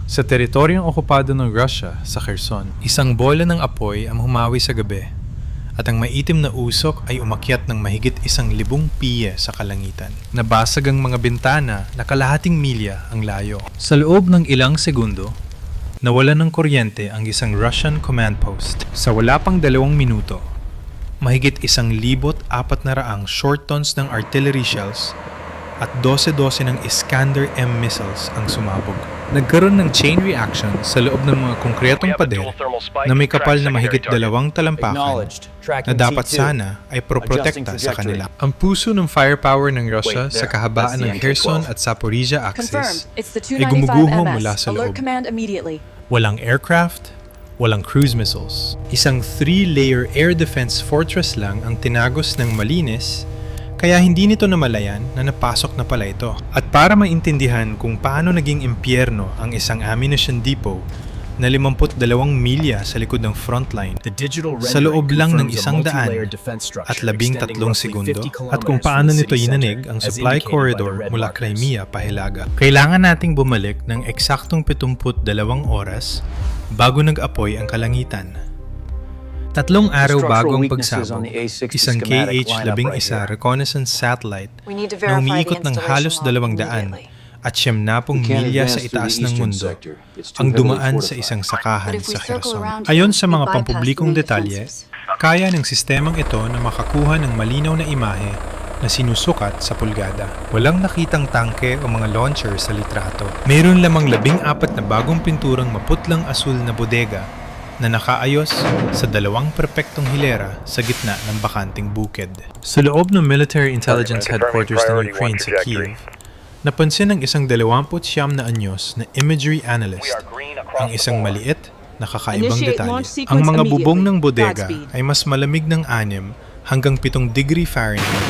Sa teritoryong okupado ng Russia sa Kherson, isang bola ng apoy ang humawi sa gabi at ang maitim na usok ay umakyat ng mahigit 1,000 piye sa kalangitan. Nabasag ang mga bintana na kalahating milya ang layo. Sa loob ng ilang segundo, nawalan ng kuryente ang isang Russian command post. Sa wala pang 2 minuto, mahigit 1,400 short tons ng artillery shells at 12 ng Iskander-M missiles ang sumabog. Nagkaroon ng chain reaction sa loob ng mga konkretong pader na may kapal na mahigit 2 talampakan na dapat sana ay proprotekta sa kanila. Ang puso ng firepower ng Russia sa kahabaan ng Kherson at Zaporizhia axis ay gumuguho mula sa loob. Walang aircraft, walang cruise missiles. Isang 3-layer air defense fortress lang ang tinagos ng malinis, kaya hindi nito namalayan na napasok na pala ito. At para maintindihan kung paano naging impyerno ang isang ammunition depot na 52 milya sa likod ng frontline sa loob lang ng 100 at 13 segundo at kung paano nito yinanig ang supply corridor mula Crimea pa Hilaga. Kailangan nating bumalik ng eksaktong 72 oras bago nag-apoy ang kalangitan. 3 araw bago ang pagsabog, isang KH-11 reconnaissance satellite na umiikot ng halos 200 at 70 milya sa itaas ng mundo ang dumaan sa isang sakahan sa Kherson. Ayon sa mga pampublikong detalye, kaya ng sistemang ito na makakuha ng malinaw na imahe na sinusukat sa pulgada. Walang nakitang tangke o mga launcher sa litrato. Mayroon lamang 14 na bagong pinturang maputlang asul na bodega na nakaayos sa 2 perpektong hilera sa gitna ng bakanting bukid. Sa loob ng Military Intelligence Headquarters ng Ukraine sa Kyiv, napansin ng isang 29 na anyos na imagery analyst ang isang maliit na kakaibang detalye. Ang mga bubong ng bodega ay mas malamig ng 6 hanggang 7 degree Fahrenheit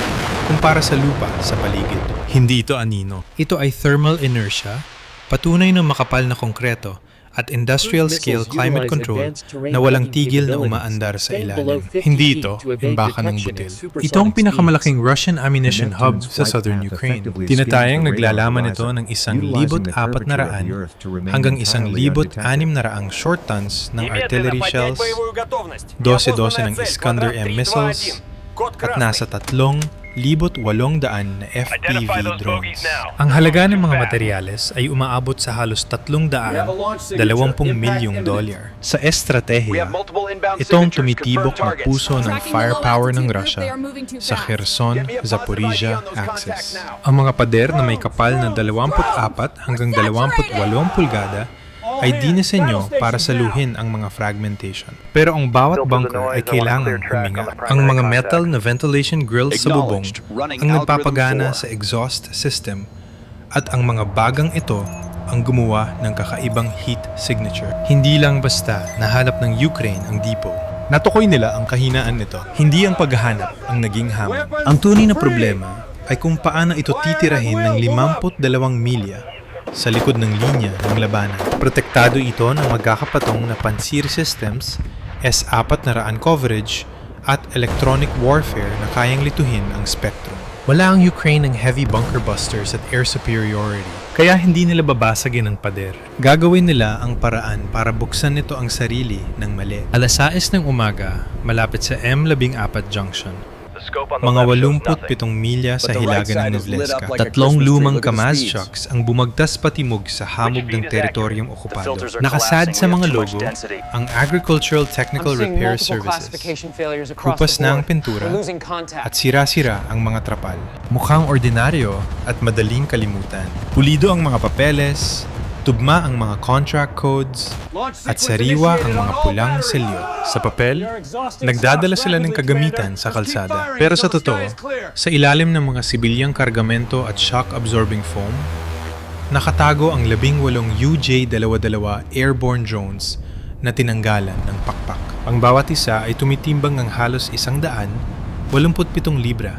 kumpara sa lupa sa paligid. Hindi ito anino. Ito ay thermal inertia, patunay ng makapal na konkreto at industrial-scale climate control na walang tigil na umaandar sa ilalim. Hindi ito imbakan ng butil. Ito ang pinakamalaking Russian ammunition hub sa southern Ukraine. Tinatayang naglalaman ito ng 1,400 hanggang 1,600 short tons ng artillery shells, 12 ng Iskander-M missiles, at nasa 3,800 na FPV drones. Ang halaga ng mga materyales ay umaabot sa halos $320 milyong. Sa estratehiya, itong tumitibok na puso ng firepower ng Russia sa Kherson-Zaporizhia axis. Ang mga pader na may kapal na 24 hanggang 28 pulgada ay dinisenyo para saluhin ang mga fragmentation. Pero ang bawat bunker ay kailangan huminga. Ang mga metal na ventilation grills sa bubong ang nagpapagana sa exhaust system at ang mga bagang ito ang gumawa ng kakaibang heat signature. Hindi lang basta nahanap ng Ukraine ang depot. Natukoy nila ang kahinaan nito. Hindi ang paghahanap ang naging hamon. Ang tunay na problema ay kung paano ito titirahin ng 52 milya sa likod ng linya ng labanan. Protektado ito ng magkakapatong na pansir systems, S-400 coverage, at electronic warfare na kayang lituhin ang spectrum. Wala ang Ukraine ng heavy bunker busters at air superiority, kaya hindi nila babasagin ang pader. Gagawin nila ang paraan para buksan nito ang sarili ng mali. Alas 6 ng umaga, malapit sa M14 junction, mga 87 milya sa hilaga ng Novleska. 3 lumang Kamaz trucks ang bumagtas patimog sa hamog ng teritoryong okupado. Nakasad sa mga logo ang Agricultural Technical Repair Services. Kupas na ang pintura at sira-sira ang mga trapal. Mukhang ordinaryo at madaling kalimutan. Pulido ang mga papeles, tugma ang mga contract codes, at sariwa ang mga pulang selyo. Sa papel, nagdadala sila ng kagamitan sa kalsada. Pero sa totoo, sa ilalim ng mga sibilyang kargamento at shock-absorbing foam, nakatago ang 18 UJ-22 airborne drones na tinanggalan ng pakpak. Ang bawat isa ay tumitimbang ng halos 187 libra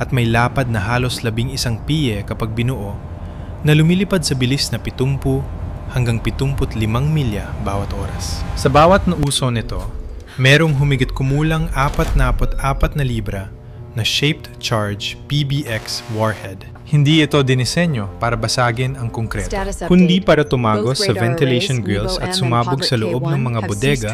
at may lapad na halos 11 piye kapag binuo, na lumilipad sa bilis na 70 hanggang 75 milya bawat oras. Sa bawat na uso nito, merong humigit kumulang 44 na libra na shaped charge PBX warhead. Hindi ito dinisenyo para basagin ang konkreto, kundi para tumagos sa ventilation grills at sumabog sa loob ng mga bodega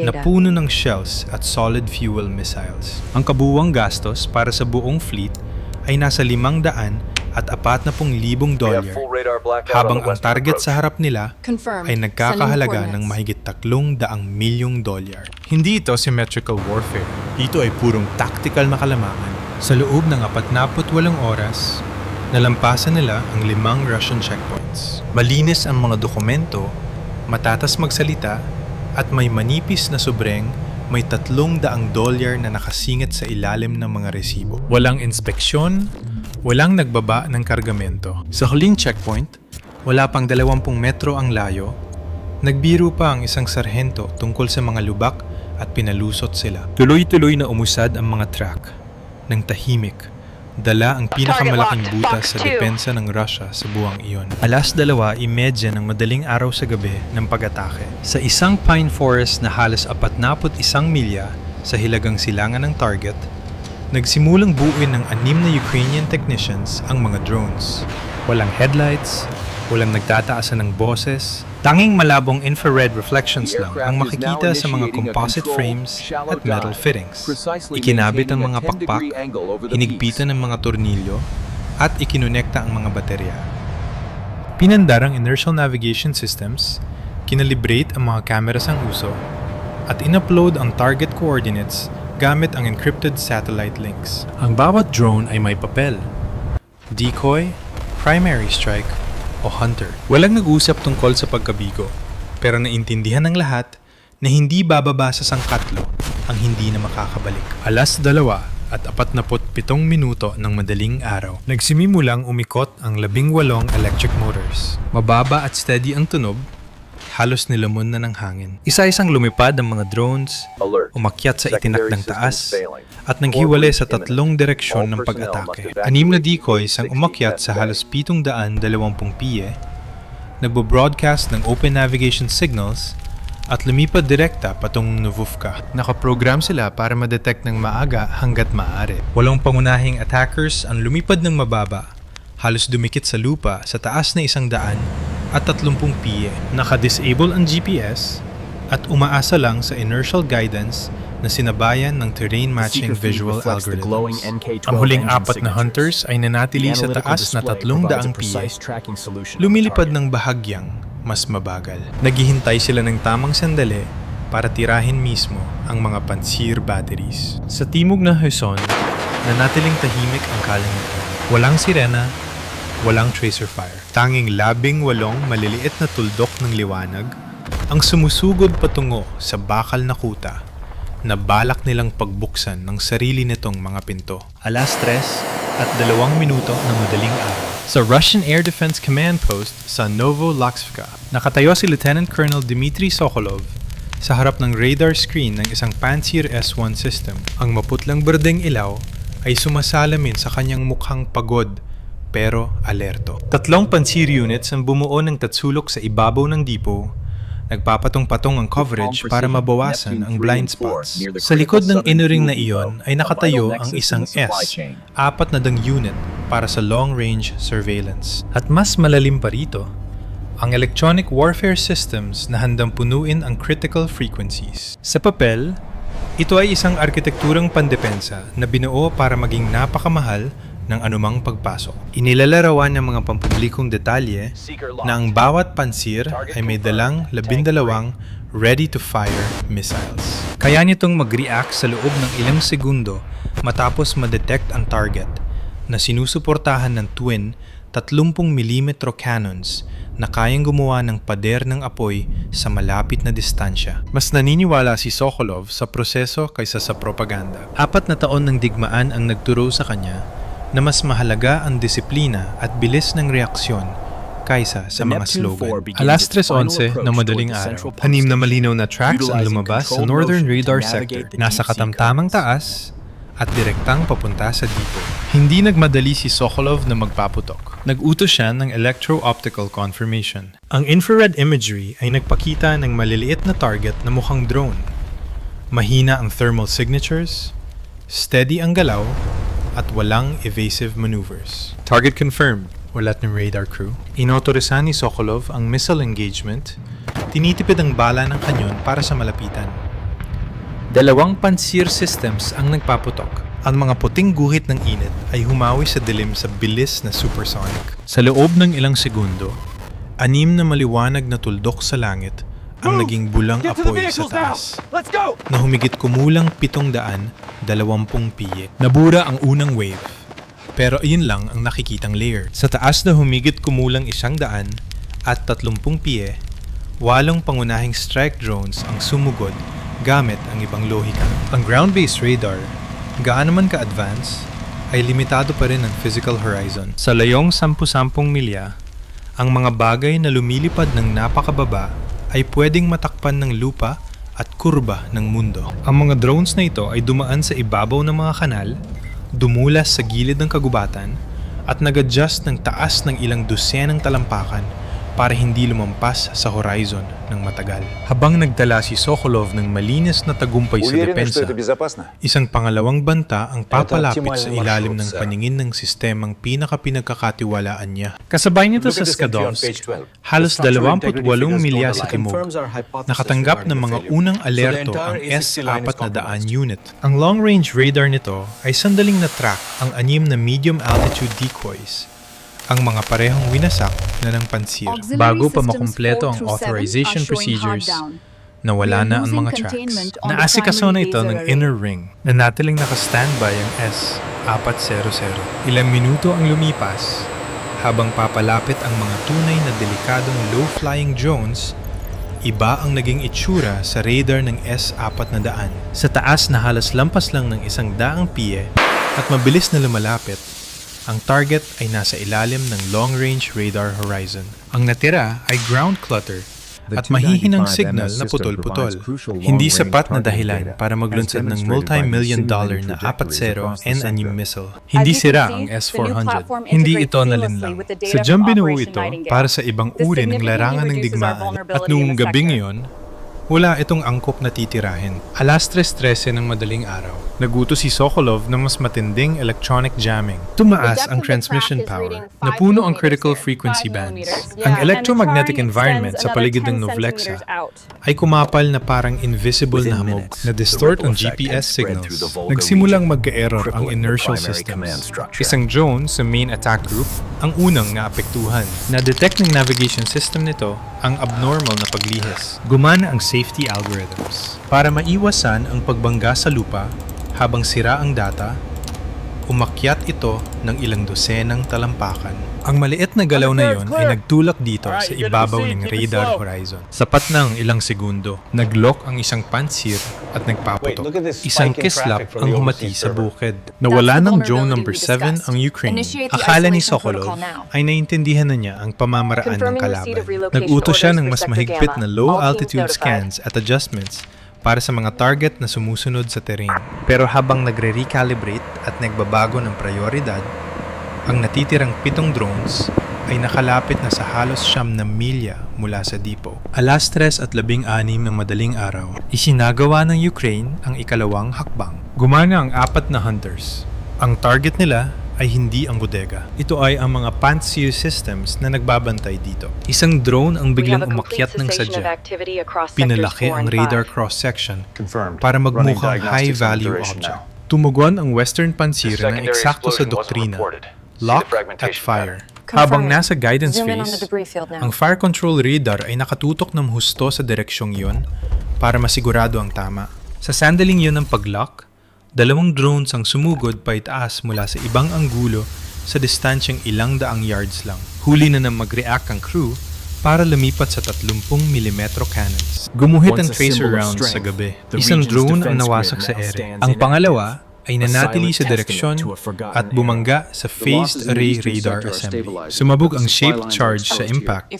na puno ng shells at solid fuel missiles. Ang kabuuang gastos para sa buong fleet ay nasa $540,000 habang ang target sa harap nila ay nagkakahalaga ng mahigit $300 milyong. Hindi ito symmetrical warfare. Dito ay purong tactical na kalamangan. Sa loob ng 48 oras, nalampasan nila ang 5 Russian checkpoints. Malinis ang mga dokumento, matatas magsalita, at may manipis na sobreng may $300 na nakasingit sa ilalim ng mga resibo. Walang inspeksyon, walang nagbaba ng kargamento. Sa huling checkpoint, wala pang 20 metro ang layo, nagbiro pa ang isang sarhento tungkol sa mga lubak at pinalusot sila. Tuloy-tuloy na umusad ang mga truck ng tahimik. Dala ang pinakamalaking butas sa depensa ng Russia sa buwang iyon. 2:30 ng madaling araw sa gabi ng pag-atake. Sa isang pine forest na halos 41 milya sa hilagang silangan ng target, nagsimulang buuin ng 6 na Ukrainian technicians ang mga drones. Walang headlights, walang nagtataasan ng boses, tanging malabong infrared reflections lang ang makikita sa mga composite frames at metal fittings. Ikinabit ang mga pakpak, hinigpitan ang mga tornilyo, at ikinonekta ang mga baterya. Pinandar ang inertial navigation systems, kinalibrate ang mga cameras ang uso, at in-upload ang target coordinates gamit ang encrypted satellite links. Ang bawat drone ay may papel: decoy, primary strike, o hunter. Walang nag-usap tungkol sa pagkabigo, pero naintindihan ng lahat na hindi bababa sa sangkatlo ang hindi na makakabalik. 2:47 ng madaling araw, nagsimimulang umikot ang 18 electric motors. Mababa at steady ang tunog, halos nilamon na ng hangin. Isa-isang lumipad ang mga drones, umakyat sa itinakdang taas, at nanghiwalay sa 3 direksyon ng pag-atake. 6 na decoys ang umakyat sa halos 720 piye, nagbo-broadcast ng open navigation signals, at lumipad direkta patungong Novovka. Nakaprogram sila para ma-detect ng maaga hanggat maaari. 8 pangunahing attackers ang lumipad ng mababa, halos dumikit sa lupa sa taas na 130 piye. Naka-disable ang GPS at umaasa lang sa inertial guidance na sinabayan ng terrain matching visual algorithms. Ang huling 4 na hunters ay nanatili sa taas na 300 piye, lumilipad ng bahagyang mas mabagal. Naghihintay sila ng tamang sandali para tirahin mismo ang mga pansir batteries. Sa timog ng Kherson, nanatiling tahimik ang kalangitan. Walang sirena, walang tracer fire. Tanging 18 maliliit na tuldok ng liwanag ang sumusugod patungo sa bakal na kuta na balak nilang pagbuksan ng sarili nitong mga pinto. 3:02 ng madaling araw. Sa Russian Air Defense Command Post sa Novolaksivka, nakatayo si Lieutenant Colonel Dmitry Sokolov sa harap ng radar screen ng isang Pantsir S-1 system. Ang maputlang berdeng ilaw ay sumasalamin sa kanyang mukhang pagod pero alerto. 3 Pantsir units ang bumuo ng tatsulok sa ibabaw ng dipo. Nagpapatong-patong ang coverage para mabawasan ang blind spots. Sa likod ng inuring na iyon ay nakatayo ang isang S-4 unit para sa long-range surveillance. At mas malalim pa rito, ang electronic warfare systems na handang punuin ang critical frequencies. Sa papel, ito ay isang arkitekturang pandepensa na binuo para maging napakamahal ng anumang pagpasok. Inilalarawan ng mga pampublikong detalye na ang bawat pansir ay may dalang 12 ready-to-fire missiles. Kaya nitong mag-react sa loob ng ilang segundo matapos ma-detect ang target na sinusuportahan ng twin 30mm cannons na kayang gumawa ng pader ng apoy sa malapit na distansya. Mas naniniwala si Sokolov sa proseso kaysa sa propaganda. 4 na taon ng digmaan ang nagturo sa kanya na mas mahalaga ang disiplina at bilis ng reaksyon kaysa sa mga slogan. 3:11 na madaling araw. 6 na malinaw na tracks ang lumabas sa Northern Radar Sector. Nasa katamtamang taas at direktang papunta sa dipo. Hindi nagmadali si Sokolov na magpaputok. Nag-utos siya ng electro-optical confirmation. Ang infrared imagery ay nagpakita ng maliliit na target na mukhang drone. Mahina ang thermal signatures, Steady ang galaw at walang evasive maneuvers. Target confirmed, ulat ng radar crew. Inotorisan ni Sokolov ang missile engagement. Tinitipid ang bala ng kanyon para sa malapitan. 2 pansir systems ang nagpaputok. Ang mga puting guhit ng init ay humawi sa dilim sa bilis na supersonic. Sa loob ng ilang segundo, 6 na maliwanag na tuldok sa langit ang naging bulang apoy sa taas, na humigit kumulang 720 piye. Nabura ang unang wave, pero iyon lang ang nakikitang layer. Sa taas na humigit kumulang 100 at 30 piye, 8 pangunahing strike drones ang sumugod gamit ang ibang lohika. Ang ground-based radar, gaano man ka-advance, ay limitado pa rin ang physical horizon. Sa layong 10-10 milya, ang mga bagay na lumilipad ng napakababa ay pwedeng matakpan ng lupa at kurba ng mundo. Ang mga drones na ito ay dumaan sa ibabaw ng mga kanal, dumulas sa gilid ng kagubatan, at nag-adjust ng taas ng ilang dosenang talampakan para hindi lumampas sa horizon ng matagal. Habang nagdala si Sokolov ng malinis na tagumpay sa depensa, isang pangalawang banta ang papalapit sa ilalim ng paningin ng sistemang pinakapinagkakatiwalaan niya. Kasabay nito sa Skadovsk, halos 28 milya sa timog, nakatanggap ng mga unang alerto ang S-400 unit. Ang long-range radar nito ay sandaling na-track ang 6 na medium-altitude decoys, ang mga parehong winasak na ng pansir. Bago pa makumpleto ang authorization procedures, nawala na ang mga tracks. Naasikaso na ito ng inner ring na natiling naka-standby ang S-400. Ilang minuto ang lumipas habang papalapit ang mga tunay na delikadong low-flying drones. Iba ang naging itsura sa radar ng S-400. Sa taas na halos lampas lang ng 100 piye at mabilis na lumalapit, ang target ay nasa ilalim ng long-range radar horizon. Ang natira ay ground clutter at mahihinang signal na putol-putol. Hindi sapat na dahilan para maglunsad ng multi-million-dollar na 4-0 N-anim missile. Hindi sira ang S-400. Hindi ito nalinlang. Sadyang binuo ito para sa ibang uri ng larangan ng digmaan, at noong gabing iyon, wala itong angkop na titirahin. Alas 3:13 ng madaling araw, nagutos si Sokolov ng mas matinding electronic jamming. Tumaas ang transmission power, napuno ang critical frequency bands. Ang electromagnetic environment sa paligid ng Novlexa ay kumapal na parang invisible na hamog, na distort ang GPS signals. Nagsimulang magka-error ang inertial systems. Isang drone sa main attack group ang unang naapektuhan. Na-detect ng navigation system nito ang abnormal na paglihis. Gumana ang safety algorithms. Para maiwasan ang pagbangga sa lupa habang sira ang data, umakyat ito ng ilang dosenang talampakan. Ang maliit na galaw na yon ay nagtulak dito sa ibabaw ng radar horizon. Sapat na ang ilang segundo. Nag-lock ang isang pansir at nagpaputok. Isang kislap ang humati sa bukid. Nawala ng drone number 7 ang Ukraine. Akala ni Sokolov ay naintindihan na niya ang pamamaraan ng kalaban. Nag-utos siya ng mas mahigpit na low-altitude scans at adjustments para sa mga target na sumusunod sa terrain. Pero habang nagre-recalibrate at nagbabago ng prioridad, ang natitirang 7 drones ay nakalapit na sa halos 9 na milya mula sa depot. Alas 3:16 ng madaling araw, isinagawa ng Ukraine ang ikalawang hakbang. Gumana ang 4 na hunters. Ang target nila ay hindi ang bodega. Ito ay ang mga Pantsir systems na nagbabantay dito. Isang drone ang biglang umakyat ng sadya. Pinalaki ang radar cross-section para magmukhang high-value object. Tumugon ang Western Pantsir na eksakto sa doktrina, lock at fire. Habang nasa guidance phase, ang fire control radar ay nakatutok ng husto sa direksyong iyon para masigurado ang tama. Sa sandaling iyon ng pag-lock, 2 drones ang sumugod paitaas mula sa ibang anggulo sa distansyang ilang daang yards lang. Huli na mag-react ang crew para lumipat sa 30mm cannons. Gumuhit ang tracer rounds sa gabi. Isang drone ang nawasak sa ere. Ang pangalawa ay nanatili sa direksyon at bumangga sa phased array radar assembly. Sumabog ang shaped charge sa impact.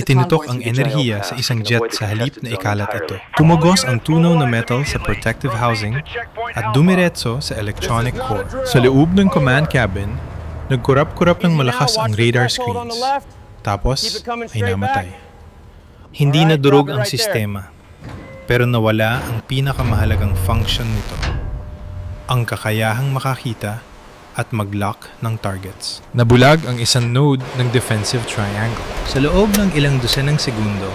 Itinutok ang enerhiya sa isang jet sa halip na ikalat ito. Tumugos ang tunaw na metal sa protective housing at dumiretso sa electronic core. Sa loob ng command cabin, nagkurap-kurap ng malakas ang radar screens. Tapos ay namatay. Hindi nadurog ang sistema, pero nawala ang pinakamahalagang function nito. ang kakayahang makakita at mag-lock ng targets. Nabulag ang isang node ng defensive triangle. Sa loob ng ilang dosenang segundo,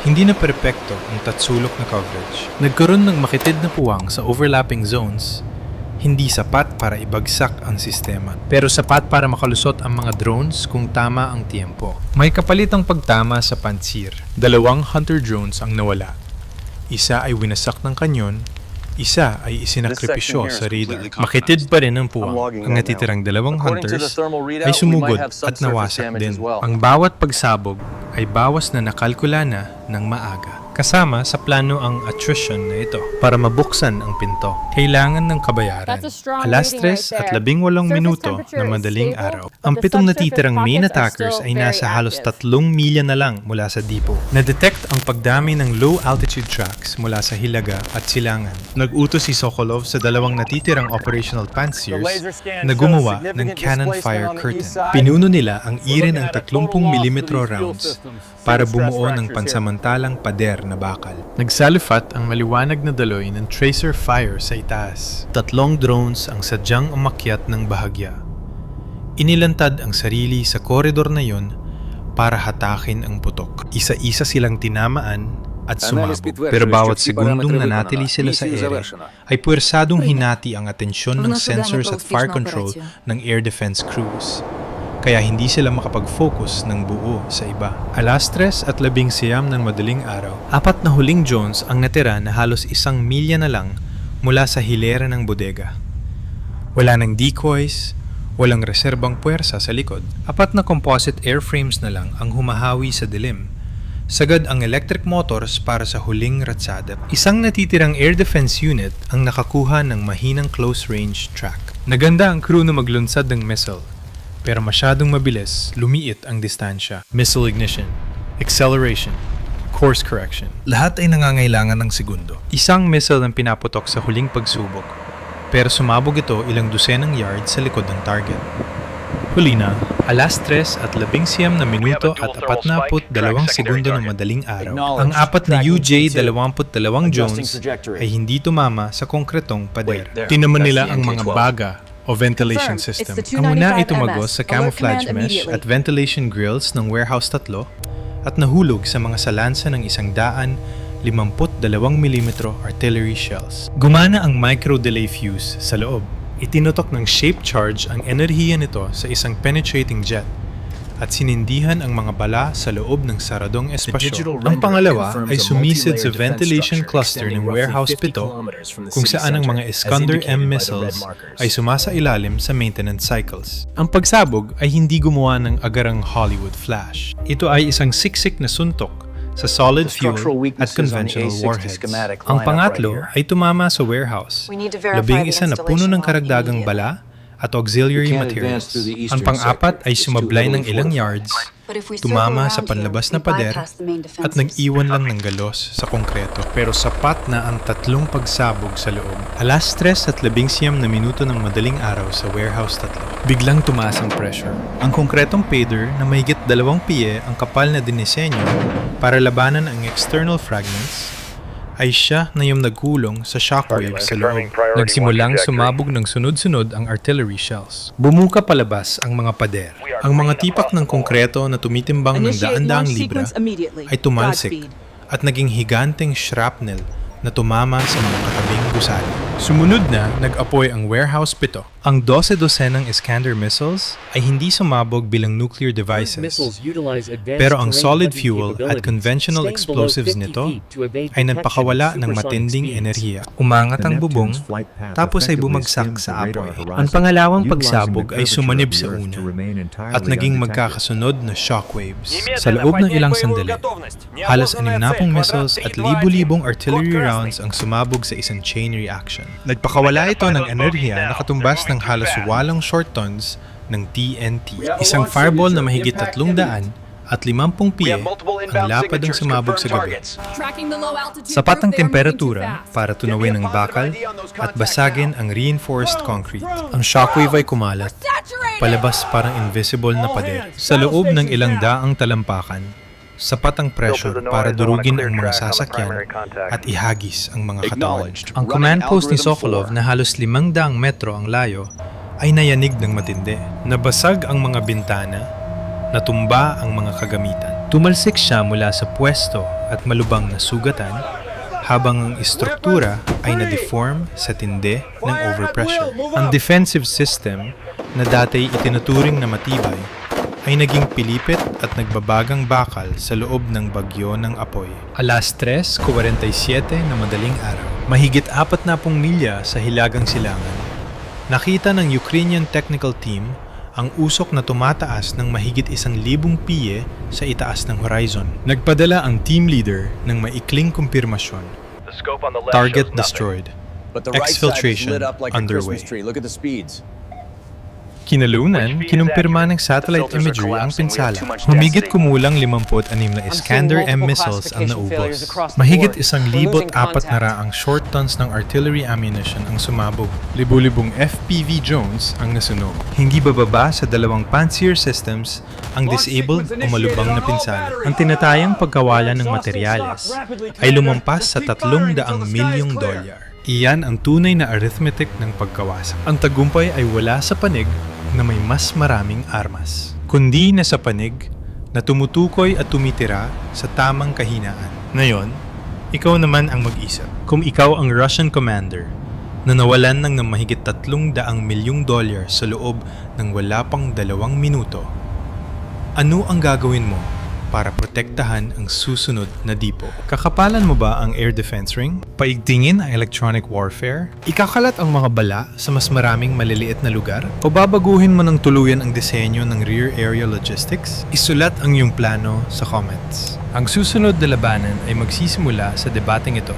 hindi na perpekto ang tatsulok na coverage. Nagkaroon ng makitid na puwang sa overlapping zones, hindi sapat para ibagsak ang sistema. Pero sapat para makalusot ang mga drones kung tama ang tiempo. May kapalitang pagtama sa Pantsir. 2 hunter drones ang nawala. Isa ay winasak ng kanyon, isa ay isinakripisyo sa radar. Makitid pa rin ang puwang. Ang natitirang 2 hunters ay sumugod at nawasak din. Ang bawat pagsabog ay bawas na nakalkula na ng maaga. Kasama sa plano ang attrition na ito para mabuksan ang pinto. Kailangan ng kabayaran. Alas 3 at 18 minuto na madaling araw. Ang 7 natitirang main attackers ay nasa halos 3 milya na lang mula sa depot. Na-detect ang pagdami ng low-altitude tracks mula sa Hilaga at Silangan. Nag-utos si Sokolov sa 2 natitirang operational pantsirs na gumawa ng cannon fire curtain. Pinuno nila ang irin ng 30mm rounds para bumuo ng pansamantalang pader na bakal. Nagsalifat ang maliwanag na daloy ng tracer fire sa itaas. 3 drones ang sadyang umakyat ng bahagya. Inilantad ang sarili sa koridor na yon para hatakin ang putok. Isa-isa silang tinamaan at sumabog. Pero bawat segundong nanatili sila sa ere ay puwersadong hinati ang atensyon ng sensors at fire control ng air defense crews. Kaya hindi sila makapag-focus ng buo sa iba. Alas 3 at 11 ng madaling araw, 4 na huling drones ang natira na halos 1 milya na lang mula sa hilera ng bodega. Wala ng decoys, walang reserbang puwersa sa likod. 4 na composite airframes na lang ang humahawi sa dilim. Sagad ang electric motors para sa huling ratsada. Isang natitirang air defense unit ang nakakuha ng mahinang close-range track. Naganda ang crew na maglunsad ng missile. Pero masyadong mabilis, lumiit ang distansya. Missile ignition, acceleration, course correction. Lahat ay nangangailangan ng segundo. Isang missile ang pinaputok sa huling pagsubok. Pero sumabog ito ilang dosenang yards sa likod ng target. Huli na, alas 3 at 11 na minuto at 42 segundo ng madaling araw. Ang 4 na UJ-22 Jones ay hindi tumama sa konkretong pader. Tinaman nila ang mga baga o ventilation system. Ang una ay tumagos sa camouflage mesh at ventilation grills ng warehouse 3 at nahulog sa mga salansa ng 152mm artillery shells. Gumana ang micro-delay fuse sa loob. Itinutok ng shape charge ang enerhiya nito sa isang penetrating jet at sinindihan ang mga bala sa loob ng saradong espasyo. Ang pangalawa ay sumisid sa ventilation cluster ng Warehouse 7 kung saan ang mga Iskander-M missiles ay sumasailalim sa maintenance cycles. Ang pagsabog ay hindi gumawa ng agarang Hollywood flash. Ito ay isang siksik na suntok sa solid fuel at conventional warheads. Ang pangatlo ay tumama sa warehouse. 11 na puno ng karagdagang bala at auxiliary materials. Ang pang-apat ay sumablay ng ilang yards, tumama sa panlabas na pader at nag-iwan lang ng galos sa konkreto. Pero sapat na ang 3 pagsabog sa loob. Alas 3 at 11 na minuto ng madaling araw sa warehouse 3. Biglang tumaas ang pressure. Ang konkretong pader na mahigit 2 piye ang kapal na dinisenyo para labanan ang external fragments ay siya na yung nagkulong sa shockwave sa loob. Nagsimulang sumabog ng sunod-sunod ang artillery shells. Bumuka palabas ang mga pader. Ang mga tipak ng konkreto na tumitimbang ng daan-daang libra ay tumalsik at naging higanteng shrapnel na tumama sa mga katabing gusali. Sumunod na, nag-apoy ang Warehouse 7. Ang 12-dosenang Iskander missiles ay hindi sumabog bilang nuclear devices. Pero ang solid fuel at conventional explosives nito ay nagpakawala ng matinding enerhiya. Umangat ang bubong, tapos ay bumagsak sa apoy. Ang pangalawang pagsabog ay sumanib sa una at naging magkakasunod na shockwaves. Sa loob ng ilang sandali, halos 60 missiles at libu-libong artillery rounds ang sumabog sa isang chain reaction. Nagpakawala ito ng enerhiya na katumbas ng halos 8 short tons ng TNT. Isang fireball na mahigit 300 at 50 piye ang lapad ang sumabog sa gabi. Sapat ang temperatura para tunawin ang bakal at basagin ang reinforced concrete. Ang shockwave ay kumalat, palabas parang invisible na pader. Sa loob ng ilang daang talampakan, Sapat ang pressure para durugin ang mga sasakyan at ihagis ang mga katawan. Ang command post ni Sokolov na halos 500 metro ang layo ay nayanig ng matindi. Nabasag ang mga bintana, natumba ang mga kagamitan. Tumalsik siya mula sa pwesto at malubang na sugatan habang ang istruktura ay na-deform sa tindi ng overpressure. Ang defensive system na dati itinuturing na matibay ay naging pilipit at nagbabagang bakal sa loob ng bagyo ng apoy. Alas 3:47 na madaling araw, mahigit 40 milya sa Hilagang Silangan, nakita ng Ukrainian technical team ang usok na tumataas ng mahigit 1,000 piye sa itaas ng horizon. Nagpadala ang team leader ng maikling kumpirmasyon. Target destroyed. Exfiltration underway. Kinalunan, kinumpirma ng satellite imagery ang pinsala. Humigit kumulang 56 na Iskander-M missiles ang naubos. Mahigit 1,400 ang short tons ng artillery ammunition ang sumabog. Libu-libong FPV drones ang nasunog. Hindi bababa sa 2 Pantsir systems ang disabled o malubang na pinsala. Ang tinatayang pagkawalan ng materyales ay lumampas sa $300 milyong. Iyan ang tunay na arithmetic ng pagkawasak. Ang tagumpay ay wala sa panig na may mas maraming armas, kundi na sa panig na tumutukoy at tumitira sa tamang kahinaan. Ngayon, ikaw naman ang mag-isip. Kung ikaw ang Russian commander na nawalan ng mahigit $300 milyong sa loob ng wala pang 2 minuto, ano ang gagawin mo para protektahan ang susunod na dipo? Kakapalan mo ba ang air defense ring? Paigtingin ang electronic warfare? Ikakalat ang mga bala sa mas maraming maliliit na lugar? O babaguhin mo ng tuluyan ang disenyo ng rear area logistics? Isulat ang iyong plano sa comments. Ang susunod na labanan ay magsisimula sa debateng ito.